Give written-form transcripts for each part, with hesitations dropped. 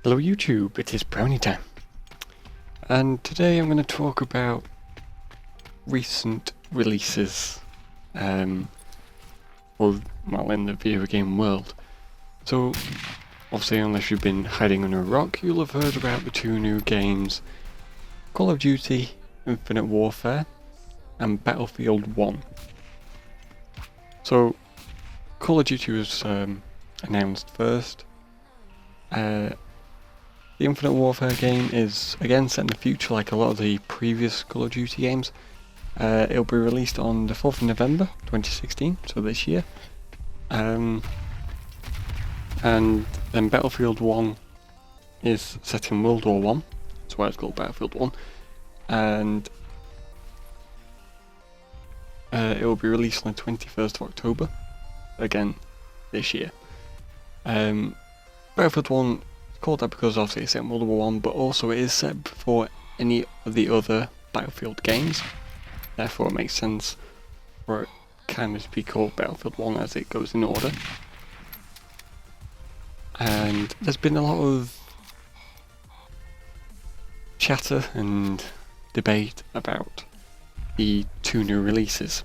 Hello YouTube, it is Brownie time, and today I'm going to talk about recent releases, in the video game world. So, obviously unless you've been hiding under a rock, you'll have heard about the two new games, Call of Duty Infinite Warfare and Battlefield 1. So, Call of Duty was announced first. The Infinite Warfare game is again set in the future like a lot of the previous Call of Duty games. It'll be released on the 4th of November 2016, so this year. And then Battlefield 1 is set in World War 1, that's why it's called Battlefield 1. And it will be released on the 21st of October, again this year. Battlefield 1 called that because obviously it's set in World War 1, but also it is set before any of the other Battlefield games. Therefore it makes sense for it kind of to be called Battlefield 1 as it goes in order. And there's been a lot of chatter and debate about the two new releases.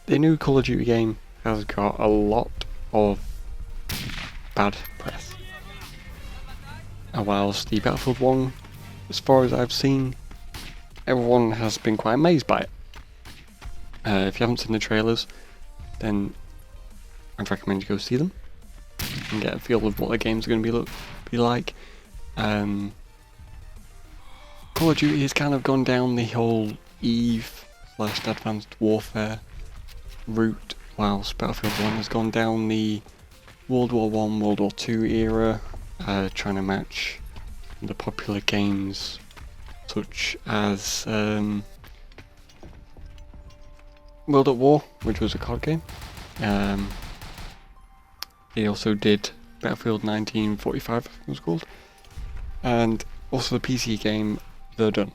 The new Call of Duty game has got a lot of bad press. And whilst the Battlefield 1, as far as I've seen, everyone has been quite amazed by it. If you haven't seen the trailers, then I'd recommend you go see them and get a feel of what the game's going to be like. Call of Duty has kind of gone down the whole Eve/Advanced Warfare route, whilst Battlefield 1 has gone down the World War 1, World War 2 era, trying to match the popular games such as World at War, which was a COD game. He also did Battlefield 1945, I think it was called, and also the PC game Verdun.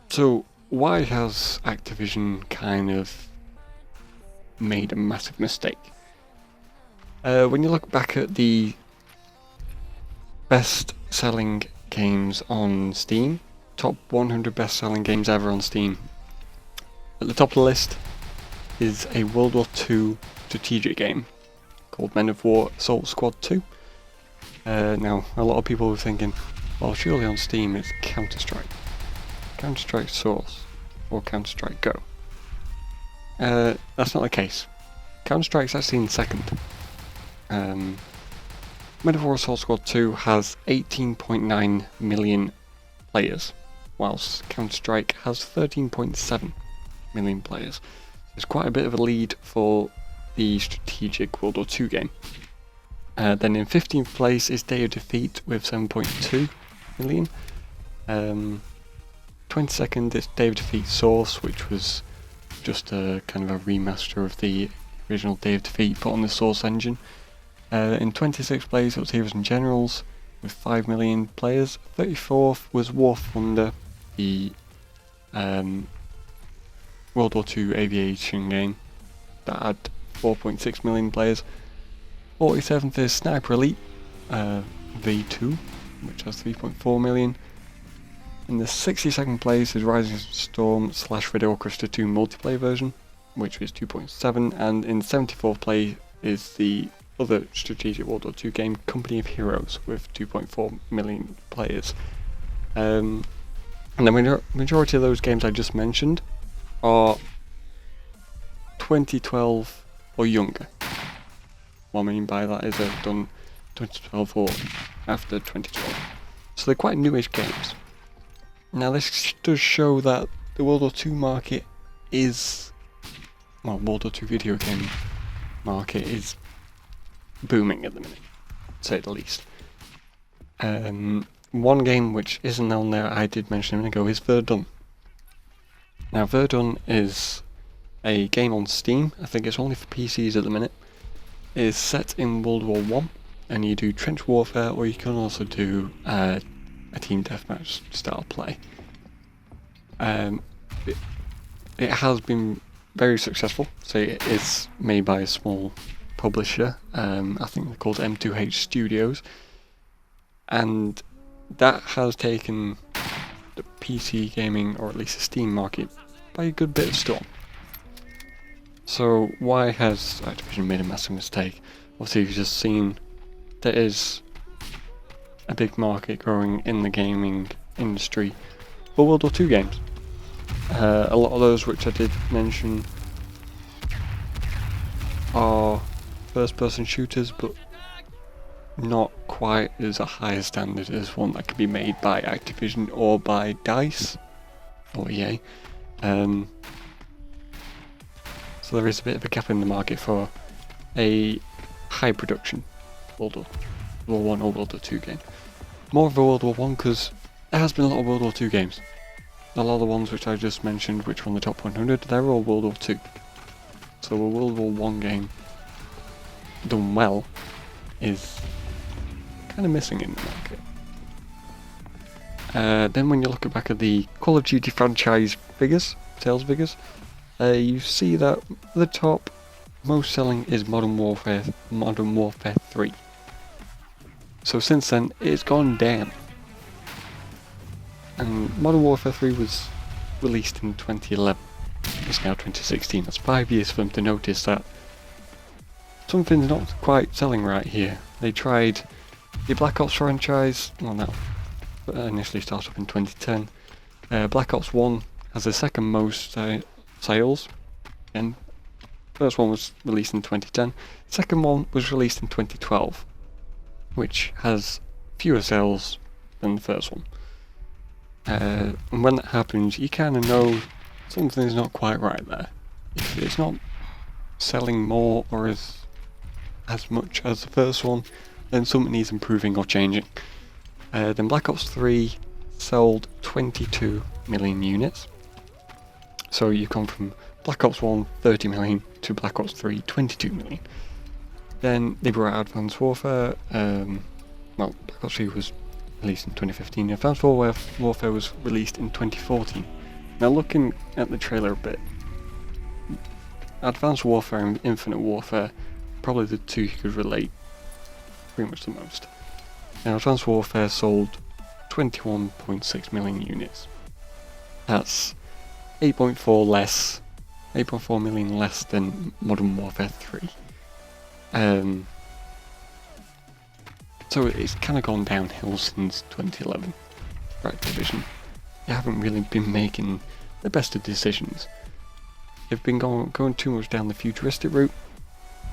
So why has Activision kind of made a massive mistake? When you look back at the best-selling games on Steam, top 100 best-selling games ever on Steam, at the top of the list is a World War II strategic game called Men of War Assault Squad 2. Now, a lot of people were thinking, well, surely on Steam it's Counter-Strike, Counter-Strike Source, or Counter-Strike Go. That's not the case. Counter-Strike's actually in second. Men of War Assault Squad 2 has 18.9 million players, whilst Counter-Strike has 13.7 million players. There's quite a bit of a lead for the strategic World War II game. Then in 15th place is Day of Defeat with 7.2 million. 22nd is Day of Defeat Source, which was just a kind of a remaster of the original Day of Defeat put on the Source engine. In 26th place it was Heroes and Generals with 5 million players. 34th was War Thunder, the World War II aviation game that had 4.6 million players. 47th is Sniper Elite V2, which has 3.4 million. In the 62nd place is Rising Storm / Red Orchestra 2 multiplayer version, which was 2.7, and in 74th place is the other strategic World War II game, Company of Heroes, with 2.4 million players. And the majority of those games I just mentioned are 2012 or younger. What I mean by that is they've done 2012 or after 2012. So they're quite newish games. Now this does show that the World War II market is, well, World War II video game market is booming at the minute, to say the least. One game which isn't on there, I did mention a minute ago, is Verdun. Now Verdun is a game on Steam, I think it's only for PCs at the minute. It is set in World War 1, and you do trench warfare, or you can also do a team deathmatch style play. It has been very successful, so it is made by a small publisher. I think they're called M2H Studios, and that has taken the PC gaming, or at least the Steam market, by a good bit of storm. So why has Activision made a massive mistake? Obviously, you've just seen there is a big market growing in the gaming industry for World War II games. A lot of those which I did mention are first-person shooters, but not quite as a higher standard as one that can be made by Activision or by DICE or EA. So there is a bit of a gap in the market for a high production World War 1 or World War 2 game. More of a World War 1 because there has been a lot of World War 2 games. A lot of the ones which I just mentioned, which were on the top 100, they're all World War 2. So a World War 1 game done well is kind of missing in the market. Then when you look back at the Call of Duty franchise figures, sales figures, you see that the top most selling is Modern Warfare 3. So since then, it's gone down. And Modern Warfare 3 was released in 2011. It's now 2016. That's 5 years for them to notice that something's not quite selling right here. They tried the Black Ops franchise, well, that initially started up in 2010. Black Ops 1 has the second most sales, and first one was released in 2010. Second one was released in 2012, which has fewer sales than the first one. And when that happens, you kind of know something's not quite right there. If it's not selling more or as much as the first one, then something needs improving or changing. Then Black Ops 3 sold 22 million units. So you've gone from Black Ops 1 30 million to Black Ops 3 22 million. Then they brought out Advanced Warfare. Black Ops 3 was released in 2015. Advanced Warfare was released in 2014. Now looking at the trailer a bit, Advanced Warfare and Infinite Warfare, probably the two you could relate pretty much the most. Now Advanced Warfare sold 21.6 million units. That's 8.4 million less than Modern Warfare 3. So it's kind of gone downhill since 2011 for Activision. They haven't really been making the best of decisions. They've been going too much down the futuristic route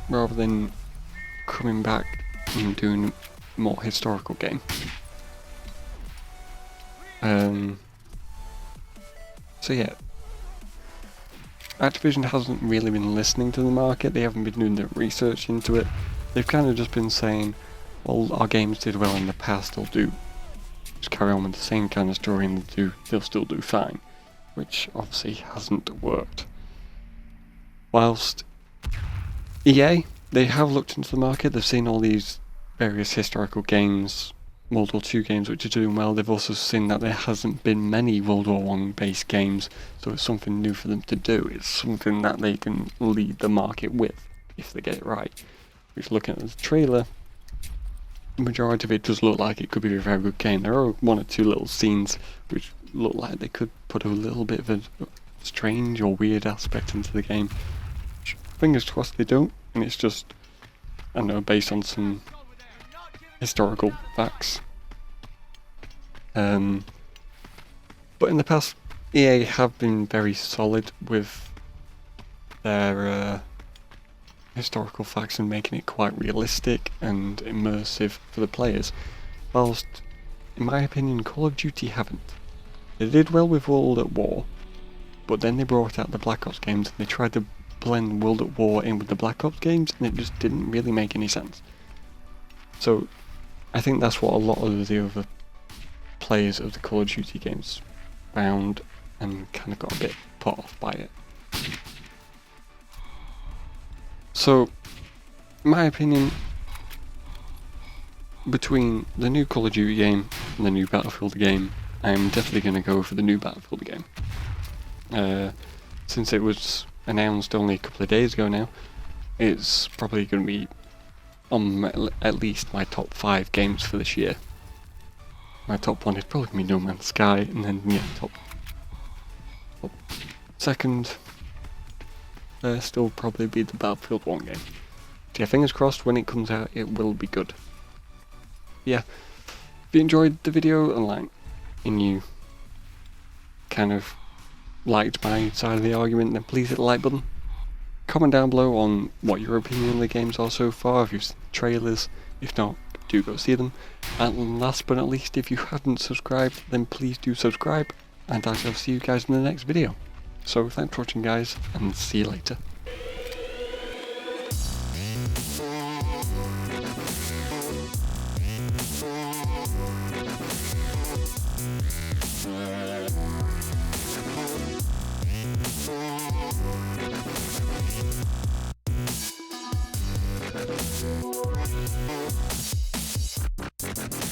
rather than coming back and doing a more historical game. So yeah, Activision hasn't really been listening to the market. They haven't been doing the research into it. They've kind of just been saying, well, our games did well in the past, they'll just carry on with the same kind of story and they'll still do fine, which obviously hasn't worked. Whilst EA, they have looked into the market, they've seen all these various historical games, World War II games which are doing well. They've also seen that there hasn't been many World War I based games, so it's something new for them to do. It's something that they can lead the market with, if they get it right. Which, looking at the trailer, the majority of it does look like it could be a very good game. There are one or two little scenes which look like they could put a little bit of a strange or weird aspect into the game. Fingers crossed they don't, and it's just, I don't know, based on some historical facts. But in the past, EA have been very solid with their historical facts and making it quite realistic and immersive for the players, whilst, in my opinion, Call of Duty haven't. They did well with World at War, but then they brought out the Black Ops games and they tried to blend World at War in with the Black Ops games, and it just didn't really make any sense. So I think that's what a lot of the other players of the Call of Duty games found and kind of got a bit put off by it. So, in my opinion, between the new Call of Duty game and the new Battlefield game, I'm definitely going to go for the new Battlefield game. Since it was announced only a couple of days ago now, It's probably going to be on at least my top 5 games for this year. My top 1 is probably going to be No Man's Sky, and then yeah, top second still probably be the Battlefield 1 game. So yeah, fingers crossed when it comes out it will be good. Yeah, if you enjoyed the video and you kind of liked my side of the argument, then please hit the like button. Comment down below on what your opinion of the games are so far, if you've seen the trailers. If not, do go see them. And last but not least, if you haven't subscribed, then please do subscribe, and I shall see you guys in the next video. So thanks for watching guys, and see you later.